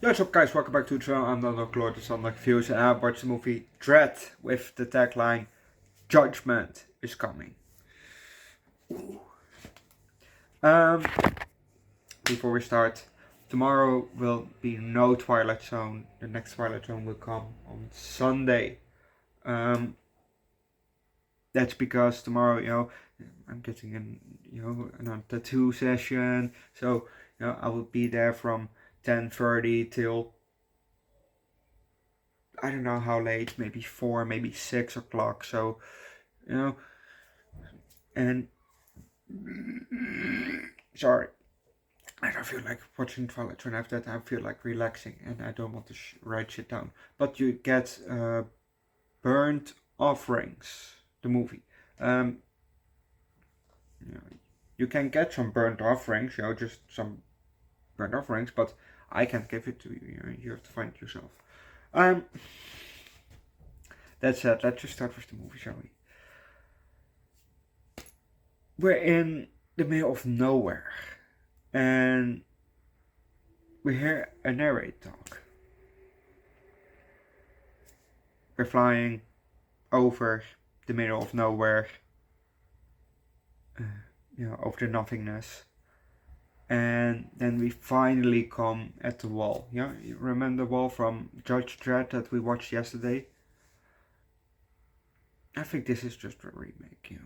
Yo, what's up guys, welcome back to the channel. I'm Underdog Eats, Reviews, and I watched the movie Dredd with the tagline, Judgment is coming. Um, Before we start, tomorrow will be no Twilight Zone. The next Twilight Zone will come on Sunday. That's because tomorrow, I'm getting another tattoo session. So, I will be there from 10:30 till I don't know how late, maybe 4, maybe 6 o'clock. So, and sorry, I don't feel like watching Twilight Zone after that. I feel like relaxing and I don't want to write shit down. But you get Burnt Offerings, the movie. You can get some burnt offerings, just some burnt offerings, but I can't give it to you. You have to find it yourself. That said, let's just start with the movie, shall we? We're in the middle of nowhere, and we hear a narrator talk. We're flying over the middle of nowhere, over the nothingness, and then we finally come at the wall. Yeah, you remember the wall from Judge Dredd that we watched yesterday? I think this is just a remake,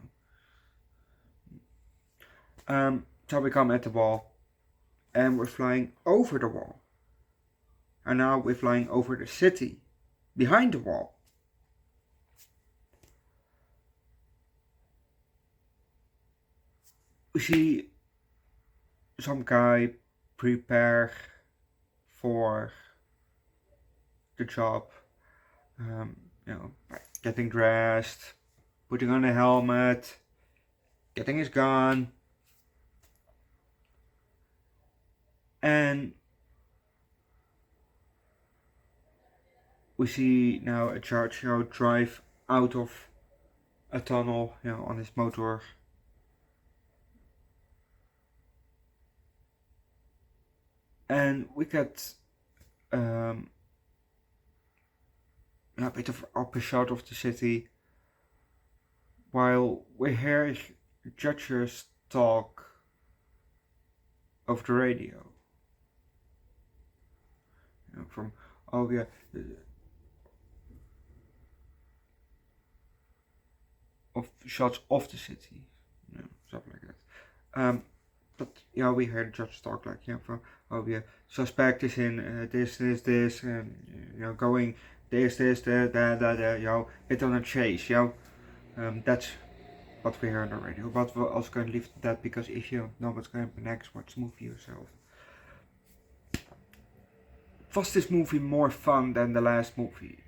So we come at the wall, and we're flying over the wall. And now we're flying over the city, behind the wall. We see some guy prepare for the job, by getting dressed, putting on a helmet, getting his gun, and we see now a judge, drive out of a tunnel, on his motor. And we get a bit of upper shot of the city while we hear judges talk over the radio. From of shots of the city, stuff like that. But we heard the judge talk like, from suspect is in this, and going this, that, hit on a chase, that's what we heard on the radio. But we're also going to leave that because if you know what's going to happen next, watch the movie yourself. Was this movie more fun than the last movie?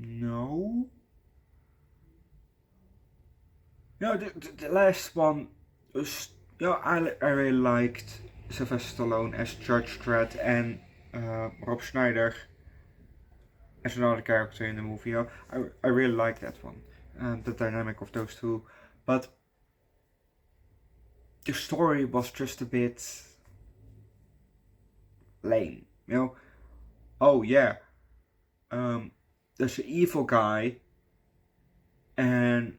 No. The last one was, I really liked Sylvester Stallone as Judge Dredd and Rob Schneider as another character in the movie. I really like that one, the dynamic of those two. But the story was just a bit lame, Oh yeah, there's an evil guy, and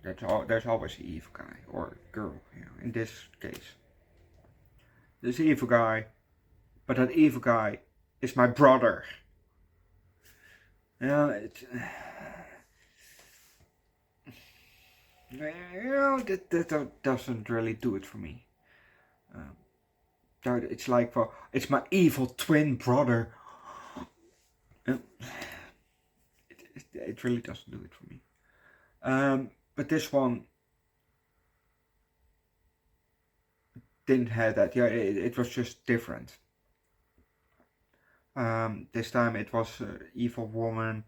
there's always an evil guy or girl, in this case. There's an evil guy, but that evil guy is my brother. That doesn't really do it for me. It's like, it's my evil twin brother. It really doesn't do it for me. But this one didn't have that. It was just different. This time it was an evil woman,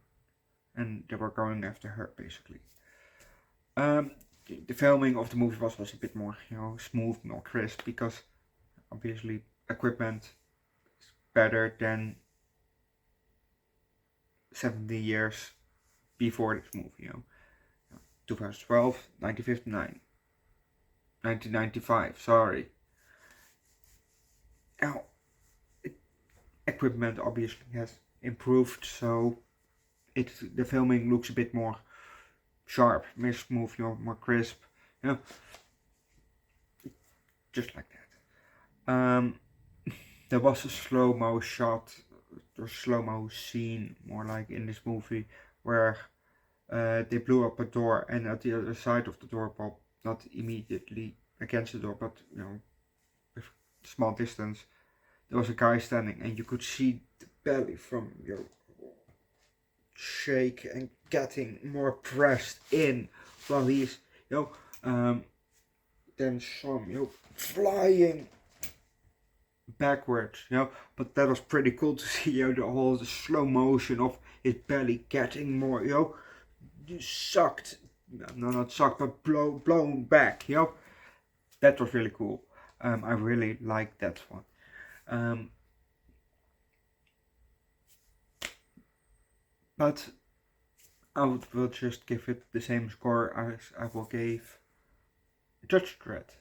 and they were going after her basically. The filming of the movie was a bit more, smooth, more crisp, because obviously equipment is better than 70 years before this movie, 2012, 1959. 1995. Sorry. Now, equipment obviously has improved, so the filming looks a bit more sharp, more smooth, more crisp, just like that. There was a slow-mo shot, or slow-mo scene, more like in this movie, where they blew up a door, and at the other side of the door, well, not immediately against the door, but with small distance, there was a guy standing, and you could see the belly from shake and getting more pressed in while he's then some flying backwards, but that was pretty cool to see the slow motion of his belly getting more sucked, no, not sucked, but blown back, that was really cool. I really liked that one. But I will just give it the same score as I will give Judge Dredd.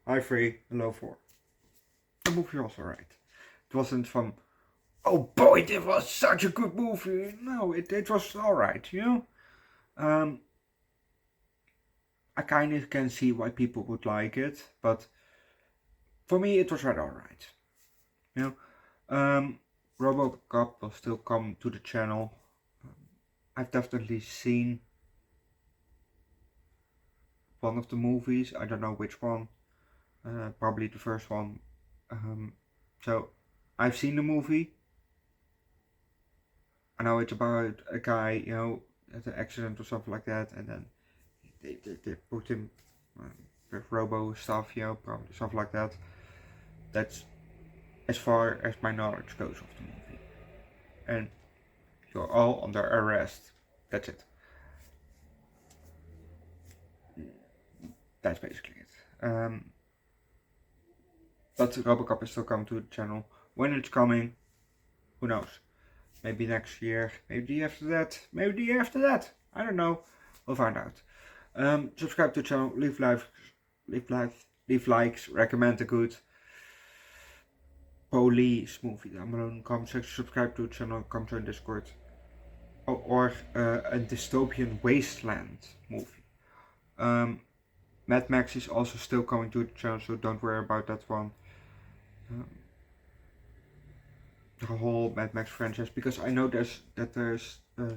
High 3, low 4. The movie was alright. It wasn't from, oh boy, this was such a good movie. No, it was alright, I kind of can see why people would like it, but for me it was rather alright. RoboCop will still come to the channel. I've definitely seen one of the movies. I don't know which one. Probably the first one. So I've seen the movie. I know it's about a guy, at an accident or something like that, and then they put him with robo stuff, probably stuff like that. That's as far as my knowledge goes of the movie. And you're all under arrest. That's it. That's basically it. But RoboCop is still coming to the channel. When it's coming, who knows? Maybe next year, maybe the year after that, maybe the year after that. I don't know. We'll find out. Subscribe to the channel, leave likes, recommend a good police movie down below in the comment section. Subscribe to the channel, come join Discord. Or a dystopian wasteland movie. Mad Max is also still coming to the channel, so don't worry about that one. The whole Mad Max franchise, because I know there's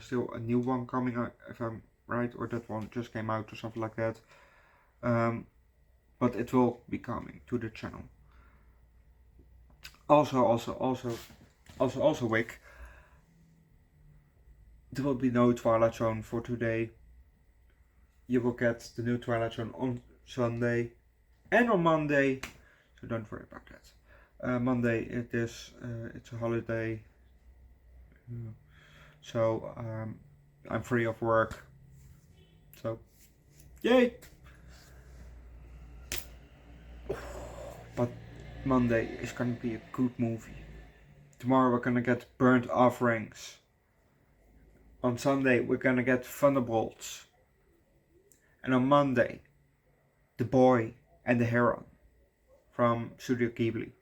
still a new one coming out, if I'm right, or that one just came out or something like that. But it will be coming to the channel. Also, Wick. There will be no Twilight Zone for today. You will get the new Twilight Zone on Sunday and on Monday, so don't worry about that. Monday it's a holiday, so I'm free of work, so yay! But Monday is gonna be a good movie. Tomorrow we're gonna get Burnt Offerings. On Sunday we're gonna get Thunderbolts. And on Monday, The Boy and the Heron from Studio Ghibli.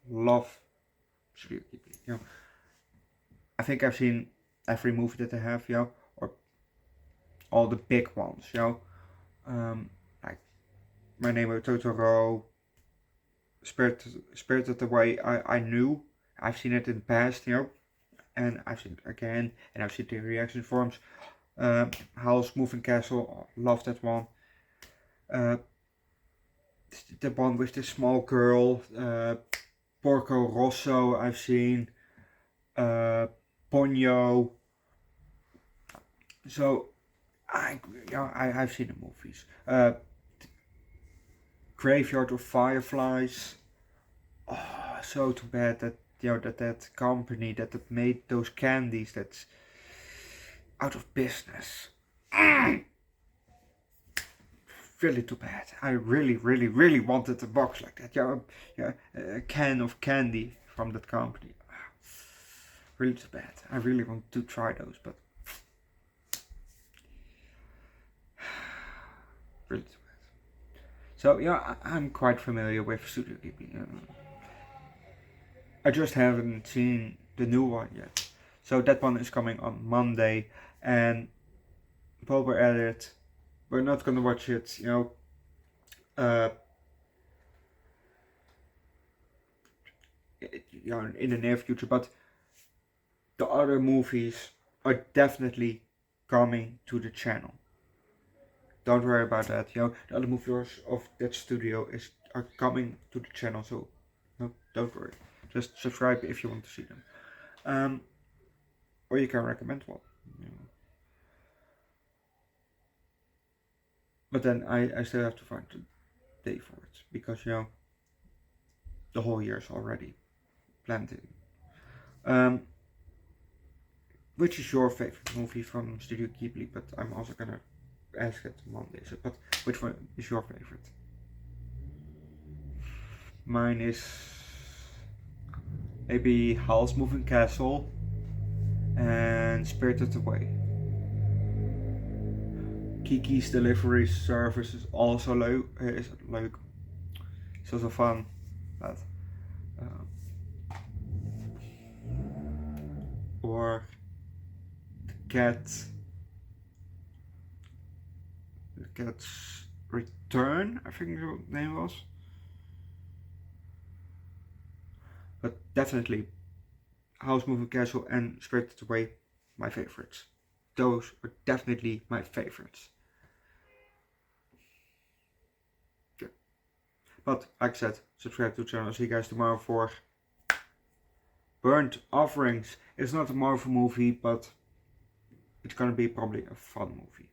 Love Studio Ghibli. I think I've seen every movie that they have, or all the big ones, like My Name is Totoro, Spirited Away. I knew, I've seen it in the past, and I've seen it again, and I've seen the reaction forums. Howl's Moving Castle, love that one. The one with the small girl, Porco Rosso, I've seen. Ponyo. So I've seen the movies. Graveyard of Fireflies. Oh, so too bad that that company that made those candies, that's out of business. Really too bad. I really wanted a box like that. A can of candy from that company. Really too bad. I really want to try those, but really too bad. So yeah, I'm quite familiar with Studio Ghibli. I just haven't seen the new one yet. So that one is coming on Monday, and while we're at it, we're not gonna watch it, uh, in the near future. But the other movies are definitely coming to the channel. Don't worry about that. The other movies of that studio are coming to the channel. So no, don't worry. Just subscribe if you want to see them. Or you can recommend one. But then I still have to find a day for it because the whole year is already planned in. Which is your favorite movie from Studio Ghibli? But I'm also gonna ask it Monday. But which one is your favorite? Mine is maybe Howl's Moving Castle and Spirited Away. Kiki's Delivery Service is also leuk. It's also fun, but or the cat's return, I think the name was. But definitely Howl's Moving Castle and Spirited Away, my favorites. Those are definitely my favorites. Yeah. But like I said, subscribe to the channel. I'll see you guys tomorrow for Burnt Offerings. It's not a Marvel movie, but it's gonna be probably a fun movie.